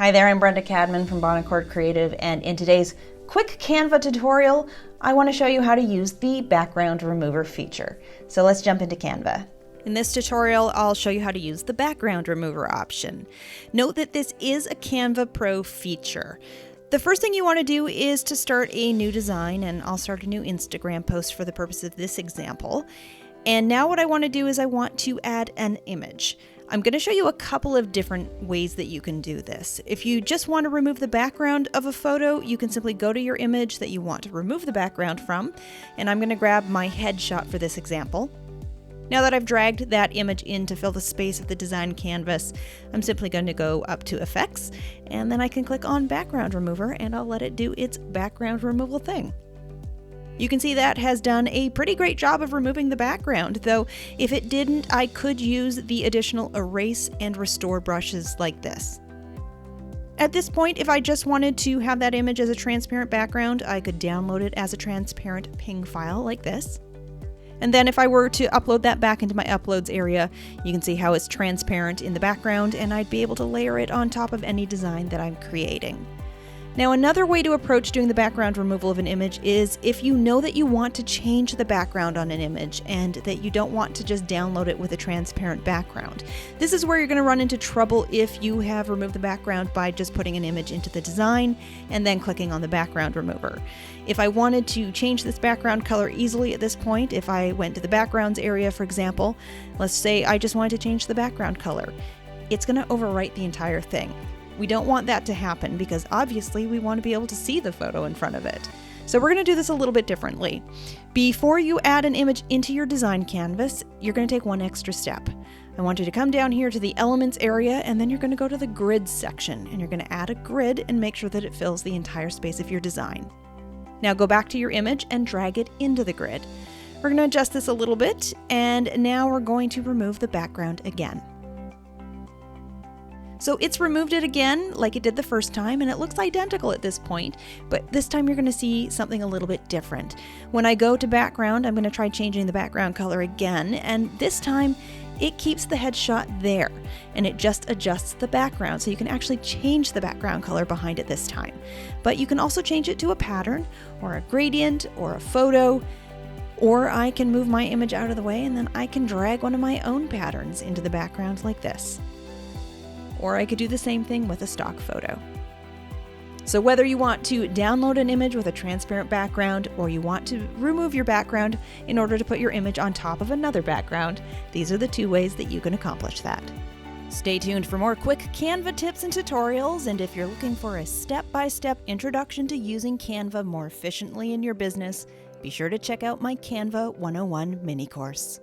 Hi there, I'm Brenda Cadman from Bonaccord Creative, and in today's quick Canva tutorial, I want to show you how to use the background remover feature. So let's jump into Canva. In this tutorial, I'll show you how to use the background remover option. Note that this is a Canva Pro feature. The first thing you want to do is to start a new design, and I'll start a new Instagram post for the purpose of this example. And now what I want to do is I want to add an image. I'm going to show you a couple of different ways that you can do this. If you just want to remove the background of a photo, you can simply go to your image that you want to remove the background from, and I'm going to grab my headshot for this example. Now that I've dragged that image in to fill the space of the design canvas, I'm simply going to go up to Effects, and then I can click on Background Remover, and I'll let it do its background removal thing. You can see that has done a pretty great job of removing the background, though if it didn't, I could use the additional erase and restore brushes like this. At this point, if I just wanted to have that image as a transparent background, I could download it as a transparent PNG file like this. And then if I were to upload that back into my uploads area, you can see how it's transparent in the background, and I'd be able to layer it on top of any design that I'm creating. Now, another way to approach doing the background removal of an image is if you know that you want to change the background on an image and that you don't want to just download it with a transparent background. This is where you're going to run into trouble if you have removed the background by just putting an image into the design and then clicking on the background remover. If I wanted to change this background color easily at this point, if I went to the backgrounds area, for example, let's say I just wanted to change the background color, it's going to overwrite the entire thing. We don't want that to happen because obviously we want to be able to see the photo in front of it. So we're going to do this a little bit differently. Before you add an image into your design canvas, you're going to take one extra step. I want you to come down here to the Elements area, and then you're going to go to the Grid section, and you're going to add a grid and make sure that it fills the entire space of your design. Now go back to your image and drag it into the grid. We're going to adjust this a little bit, and now we're going to remove the background again. So it's removed it again like it did the first time, and it looks identical at this point, but this time you're going to see something a little bit different. When I go to background, I'm going to try changing the background color again, and this time it keeps the headshot there, and it just adjusts the background, so you can actually change the background color behind it this time. But you can also change it to a pattern, or a gradient, or a photo, or I can move my image out of the way, and then I can drag one of my own patterns into the background like this. Or I could do the same thing with a stock photo. So whether you want to download an image with a transparent background or you want to remove your background in order to put your image on top of another background, these are the two ways that you can accomplish that. Stay tuned for more quick Canva tips and tutorials, and if you're looking for a step-by-step introduction to using Canva more efficiently in your business, be sure to check out my Canva 101 mini course.